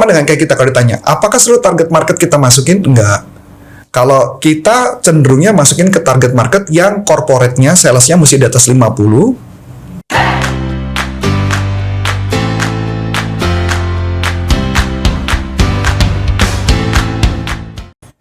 sama dengan kayak kita kalau ditanya, apakah seluruh target market kita masukin? Enggak. Kalau kita cenderungnya masukin ke target market yang corporate-nya, sales-nya mesti di atas 50.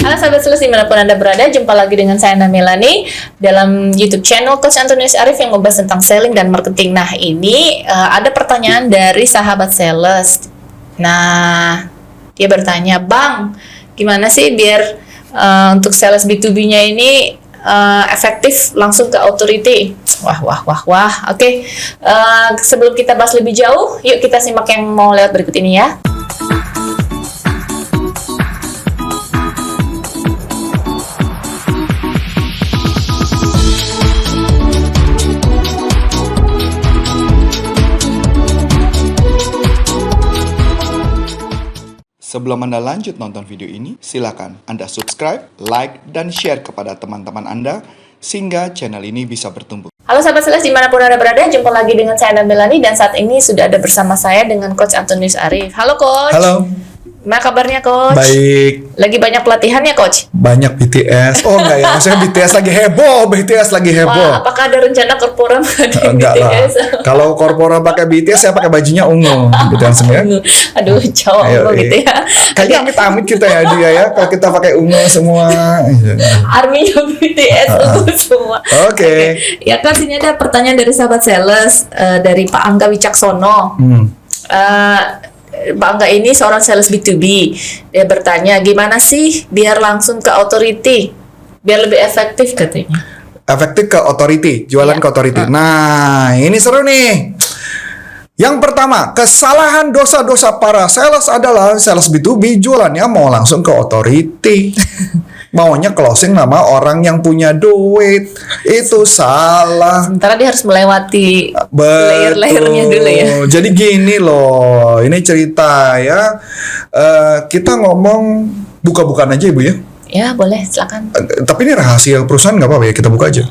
Halo sahabat sales dimanapun Anda berada, jumpa lagi dengan saya Melani dalam YouTube channel Coach Antonius Arif yang membahas tentang selling dan marketing. Nah ini ada pertanyaan dari sahabat sales. Nah dia bertanya, Bang, gimana sih biar untuk sales B2B-nya ini efektif langsung ke authority? Wah. Oke. Sebelum kita bahas lebih jauh, yuk kita simak yang mau lewat berikut ini ya. Sebelum Anda lanjut nonton video ini, silakan Anda subscribe, like, dan share kepada teman-teman Anda sehingga channel ini bisa bertumbuh. Halo sahabat sales dimanapun Anda berada, jumpa lagi dengan saya Melani dan saat ini sudah ada bersama saya dengan Coach Antonius Arif. Halo Coach. Halo. Gimana kabarnya Coach? Baik. Lagi banyak pelatihan ya Coach? Banyak BTS. Oh enggak ya, maksudnya BTS lagi heboh. Wah, apakah ada rencana korporat di Enggak BTS? lah. Kalau korporat pakai BTS, saya pakai bajunya ungu, gitu langsung ya. Aduh, cowok Ayo, gitu ya. Kayaknya amit-amit kita ya dia ya, kalau kita pakai ungu semua. Arminya BTS ungu semua. Oke. Ya kan sini ada pertanyaan dari sahabat sales dari Pak Angga Wicaksono. Pak Angga ini seorang sales B2B. Dia bertanya, gimana sih biar langsung ke authority? Biar lebih efektif katanya. Efektif ke authority, jualan ke authority. Nah, ini seru nih. Yang pertama, kesalahan dosa-dosa para sales adalah sales B2B jualannya mau langsung ke authority. Maunya closing nama orang yang punya duit. Itu salah. Sementara dia harus melewati layer-layernya dulu ya. Jadi gini loh, ini cerita ya. Kita ngomong buka-bukaan aja Ibu ya. Ya boleh, silakan. Tapi ini rahasia perusahaan nggak apa-apa ya, kita buka aja.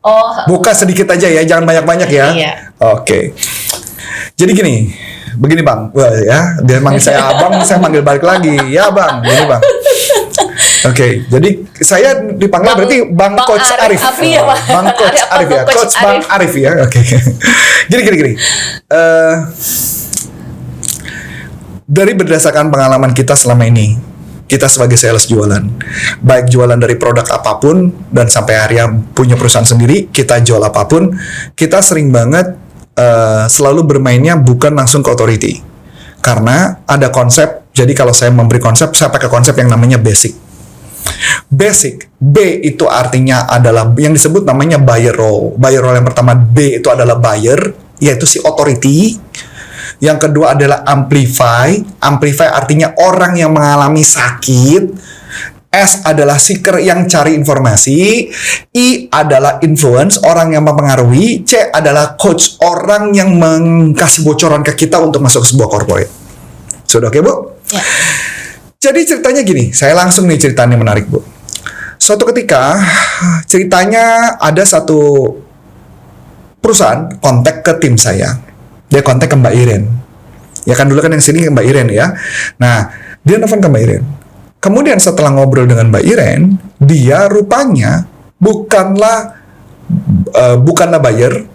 Oh. Buka sedikit aja ya, jangan banyak-banyak ya. Iya. Oke. Jadi begini Bang. Wah ya, dia manggil saya Abang, saya manggil balik lagi. Ya Bang, gini Bang. Oke, jadi saya dipanggil berarti Bang Coach Arif. Ya, Bang Coach Arif ya, Coach Bang Arif ya. Oke. Gini. Dari berdasarkan pengalaman kita selama ini, kita sebagai sales jualan, baik jualan dari produk apapun dan sampai akhirnya punya perusahaan sendiri, kita jual apapun, kita sering banget selalu bermainnya bukan langsung ke authority. Karena ada konsep, jadi kalau saya memberi konsep, saya pakai konsep yang namanya basic. Basic, B itu artinya adalah yang disebut namanya buyer role. Buyer role yang pertama B itu adalah buyer, yaitu si authority. Yang kedua adalah amplify. Amplify artinya orang yang mengalami sakit. S adalah seeker yang cari informasi. I adalah influence, orang yang mempengaruhi. C adalah coach, orang yang mengkasih bocoran ke kita untuk masuk ke sebuah corporate. Sudah oke, Bu? Ya. Jadi ceritanya gini, saya langsung nih ceritanya menarik, Bu. Suatu ketika, ceritanya ada satu perusahaan kontak ke tim saya. Dia kontak ke Mbak Iren. Ya kan dulu kan yang sini ke Mbak Iren ya. Nah, dia nelfon ke Mbak Iren. Kemudian setelah ngobrol dengan Mbak Iren, dia rupanya bukanlah buyer,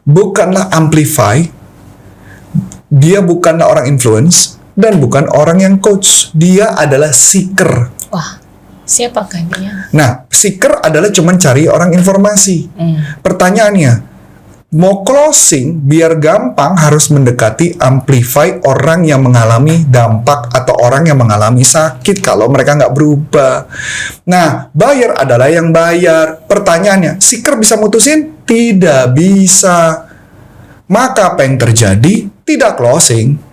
bukanlah amplify, dia bukanlah orang influence, dan bukan orang yang coach. Dia adalah seeker. Wah, siapakah dia? Nah, seeker adalah cuman cari orang informasi. Pertanyaannya, mau closing biar gampang harus mendekati amplify orang yang mengalami dampak atau orang yang mengalami sakit kalau mereka nggak berubah. Nah, buyer adalah yang bayar. Pertanyaannya, seeker bisa mutusin? Tidak bisa. Maka apa yang terjadi? Tidak closing.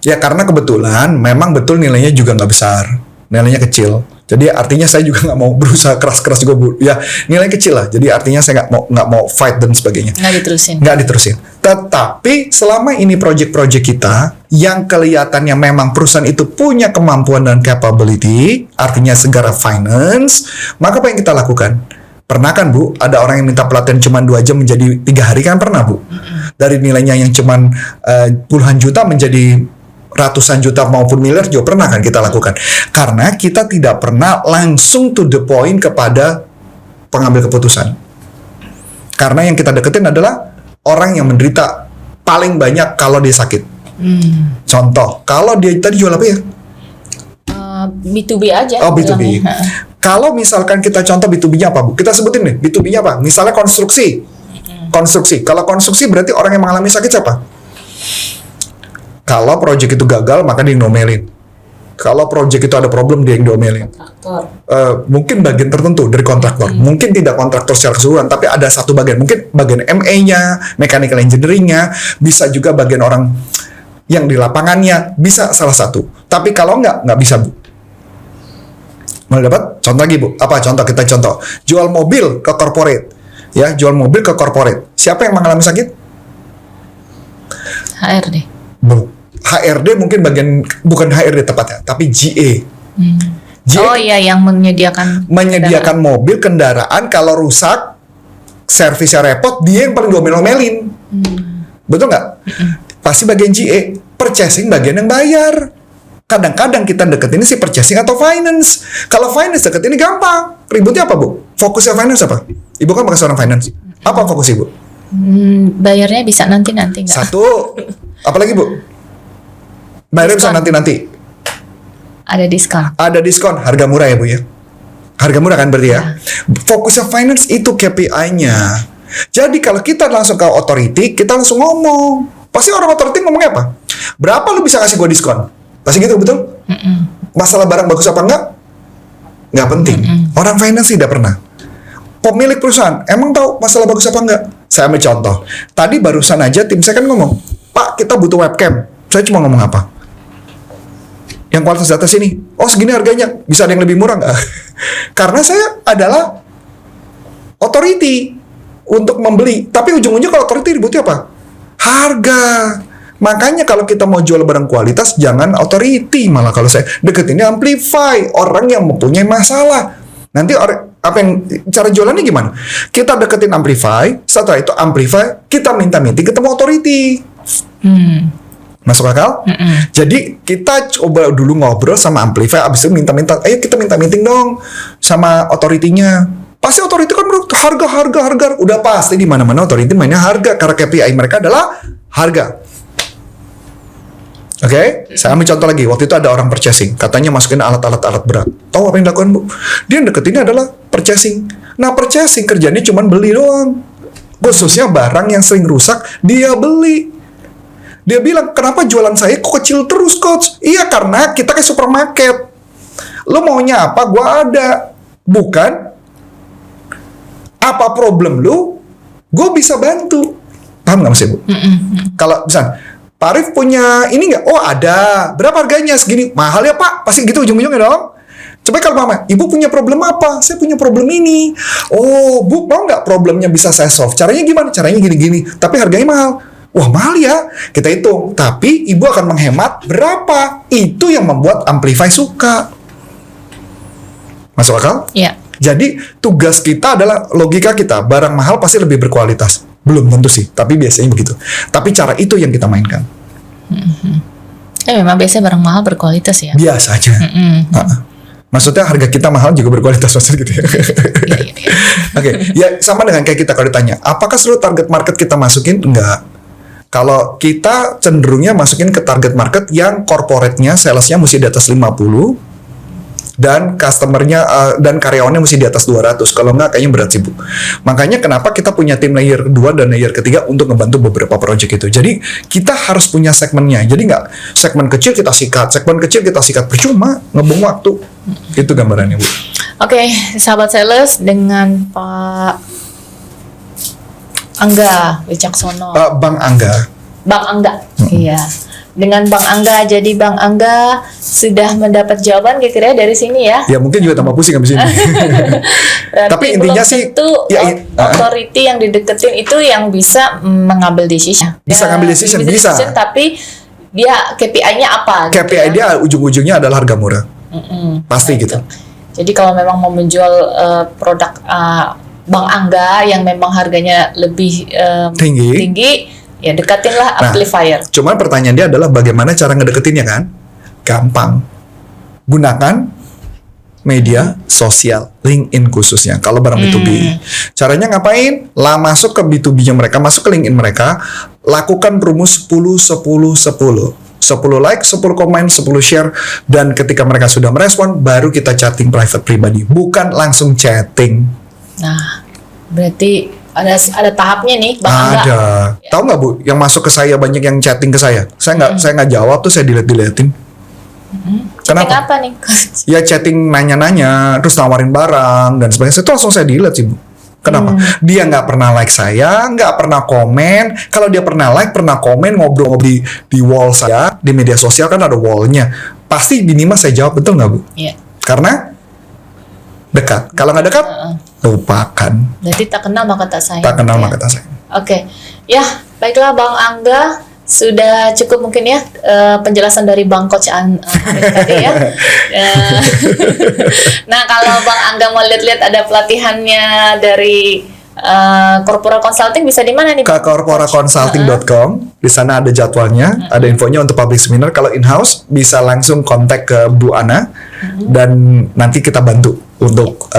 Ya karena kebetulan memang betul nilainya juga nggak besar, nilainya kecil. Jadi artinya saya juga nggak mau berusaha keras-keras juga, Bu. Ya nilai kecil lah. Jadi artinya saya nggak mau fight dan sebagainya. Nggak diterusin. Tetapi selama ini project-project kita yang kelihatannya memang perusahaan itu punya kemampuan dan capability, artinya segala finance, maka apa yang kita lakukan? Pernah kan Bu, ada orang yang minta pelatihan cuma 2 jam menjadi 3 hari kan pernah Bu. Dari nilainya yang cuma puluhan juta menjadi ratusan juta maupun miliar juga pernah kan kita lakukan. Karena kita tidak pernah langsung to the point kepada pengambil keputusan. Karena yang kita deketin adalah orang yang menderita paling banyak kalau dia sakit. Contoh, kalau dia tadi jual apa ya? B2B aja. Oh, B2B. bilangnya. Kalau misalkan kita contoh B2B-nya apa, Bu? Kita sebutin nih, B2B-nya apa? Misalnya konstruksi. Konstruksi. Kalau konstruksi berarti orang yang mengalami sakit siapa? Kalau proyek itu gagal, maka dia yang diomelin. Kalau proyek itu ada problem, dia yang diomelin. Kontraktor. Mungkin bagian tertentu dari kontraktor. Mungkin tidak kontraktor secara keseluruhan, tapi ada satu bagian. Mungkin bagian MA-nya, mechanical engineering-nya, bisa juga bagian orang yang di lapangannya, bisa salah satu. Tapi kalau nggak bisa, Bu. Mau dapat? Contoh lagi, Bu. Apa contoh? Kita contoh. Jual mobil ke corporate. Ya, jual mobil ke corporate. Siapa yang mengalami sakit? HRD. Bu. HRD mungkin bagian, bukan HRD tepatnya, tapi GA. GA Oh iya, yang menyediakan mobil, kendaraan, kalau rusak, servisnya repot, dia yang paling diomelin. Betul nggak? Pasti bagian GA. Purchasing bagian yang bayar. Kadang-kadang kita deketin si purchasing atau finance. Kalau finance deket ini gampang. Ributnya apa, Bu? Fokusnya finance apa? Ibu kan pakai seorang finance. Apa fokus Ibu? bayarnya bisa nanti-nanti nggak? Satu. Apalagi, Bu? Bayarnya bisa Diskon. nanti-nanti. Ada diskon. Ada diskon, harga murah ya, Bu ya. Harga murah kan berarti ya. Fokusnya finance itu KPI-nya. Jadi kalau kita langsung ke authority, kita langsung ngomong. Pasti orang authority ngomongnya apa? Berapa lu bisa kasih gua diskon? Pasti gitu, betul? Masalah barang bagus apa enggak? Nggak penting. Orang finance tidak pernah. Pemilik perusahaan emang tahu masalah bagus apa enggak? Saya ambil contoh. Tadi barusan aja tim saya kan ngomong, Pak, kita butuh webcam. Saya cuma ngomong apa? Yang kualitas data sini. Oh, segini harganya. Bisa ada yang lebih murah nggak? Karena saya adalah authority untuk membeli. Tapi ujung-ujungnya kalau authority ributnya apa? Harga. Makanya kalau kita mau jual barang kualitas, jangan authority. Malah kalau saya deketinnya amplify. Orang yang mempunyai masalah. Nanti apa yang cara jualannya gimana? Kita deketin amplify. Setelah itu amplify, kita minta meeting ketemu authority. Masuk akal? Jadi kita coba dulu ngobrol sama amplify, abis itu minta-minta, ayo kita minta meeting dong sama authority-nya. Pasti authority kan harga. Udah pasti di mana-mana authority mainnya harga, karena KPI mereka adalah harga. Oke, saya ambil contoh lagi. Waktu itu ada orang purchasing, katanya masukin alat-alat berat. Tahu apa yang dilakukan, Bu? Dia deketinnya adalah purchasing. Nah, purchasing kerjanya cuma beli doang. Khususnya barang yang sering rusak, dia beli. Dia bilang, kenapa jualan saya kok kecil terus, Coach? Iya, karena kita kayak supermarket. Lo maunya apa, gua ada. Bukan, apa problem lu, gue bisa bantu. Paham nggak, Mas Ibu? Kalau misalnya, Pak Arif punya ini nggak? Oh, ada. Berapa harganya? Segini. Mahal ya, Pak? Pasti gitu ujung-ujungnya dong. Coba kalau Mama, Ibu punya problem apa? Saya punya problem ini. Oh, Bu, mau nggak problemnya bisa saya solve? Caranya gimana? Caranya gini-gini. Tapi harganya mahal. Wah, mahal ya. Kita hitung. Tapi Ibu akan menghemat berapa? Itu yang membuat Amplify suka. Masuk akal? Iya. Jadi, tugas kita adalah logika kita. Barang mahal pasti lebih berkualitas. Belum tentu sih, tapi biasanya begitu. Tapi cara itu yang kita mainkan. Memang biasanya barang mahal berkualitas ya. Biasanya. Maksudnya harga kita mahal juga berkualitas, maksudnya gitu ya. Iya. Oke, ya sama dengan kayak kita kalau ditanya, apakah seluruh target market kita masukin? Enggak. Kalau kita cenderungnya masukin ke target market yang corporate-nya, sales-nya mesti di atas 50, dan customer-nya dan karyawannya mesti di atas 200. Kalau nggak kayaknya berat sih, Bu. Makanya kenapa kita punya tim layer 2 dan layer ketiga untuk ngebantu beberapa project itu. Jadi kita harus punya segmennya. Jadi nggak segmen kecil kita sikat, percuma, ngebuang waktu. Itu gambarannya, Bu. Oke, sahabat sales, dengan Pak Angga Wicaksono. Bang Angga. Bang Angga, iya. Dengan Bang Angga, jadi Bang Angga sudah mendapat jawaban kira-kira dari sini ya. Ya mungkin juga tambah pusing habis ini. Tapi intinya sih, tentu ya, authority yang dideketin itu yang bisa mengambil decision. Bisa ngambil decision, bisa. Tapi dia KPI-nya apa? KPI gitu ya? dia ujung-ujungnya adalah harga murah. Pasti gitu. Jadi kalau memang mau menjual produk Bang Angga yang memang harganya lebih tinggi, ya dekatinlah amplifier. Cuman pertanyaan dia adalah bagaimana cara ngedeketinnya kan? Gampang. Gunakan media sosial, LinkedIn khususnya. Kalau barang B2B. Caranya ngapain? Masuk ke B2B-nya mereka, masuk ke LinkedIn mereka, lakukan rumus 10-10-10. 10 like, 10 komen, 10 share, dan ketika mereka sudah merespon, baru kita chatting private pribadi, bukan langsung chatting. Nah, berarti ada tahapnya nih, Bang Angga. Ada. Tahu nggak Bu, yang masuk ke saya banyak yang chatting ke saya. Saya nggak jawab tuh, saya delete-deletin. Kenapa? Apa nih? Ya chatting nanya-nanya, terus nawarin barang dan sebagainya. Itu langsung saya delete sih Bu. Kenapa? Dia nggak pernah like saya, nggak pernah komen. Kalau dia pernah like, pernah komen, ngobrol di wall saya, di media sosial kan ada wallnya. Pasti minimal saya jawab, betul nggak Bu? Iya. Karena dekat. Kalau nggak dekat, lupakan. Jadi tak kenal maka tak sayang. Tak kenal maka tak sayang. Oke. Ya, baiklah Bang Angga. Sudah cukup mungkin ya penjelasan dari Bang Coach Arif tadi ya. Nah, kalau Bang Angga mau lihat-lihat ada pelatihannya dari Corpora Consulting, bisa di mana nih? Ke corporaconsulting.com. Di sana ada jadwalnya, ada infonya untuk public seminar. Kalau in-house bisa langsung kontak ke Bu Ana dan nanti kita bantu untuk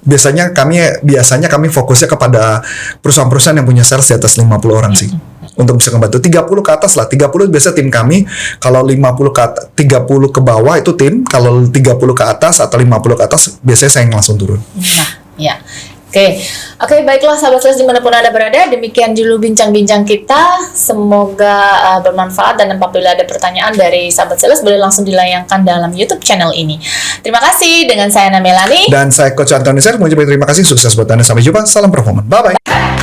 biasanya kami fokusnya kepada perusahaan-perusahaan yang punya sales di atas 50 orang sih. Untuk bisa membantu 30 ke atas lah. 30 biasa tim kami. Kalau 50 ke atas, 30 ke bawah itu tim. Kalau 30 ke atas atau 50 ke atas biasanya saya yang langsung turun. Nah, ya. Oke, baiklah sahabat sales dimanapun Anda berada, demikian dulu bincang-bincang kita. Semoga bermanfaat, dan apabila ada pertanyaan dari sahabat sales boleh langsung dilayangkan dalam YouTube channel ini. Terima kasih. Dengan saya Melani dan saya Coach Antoni Ser. Terima kasih, sukses buat Anda, sampai jumpa, salam performa, bye bye.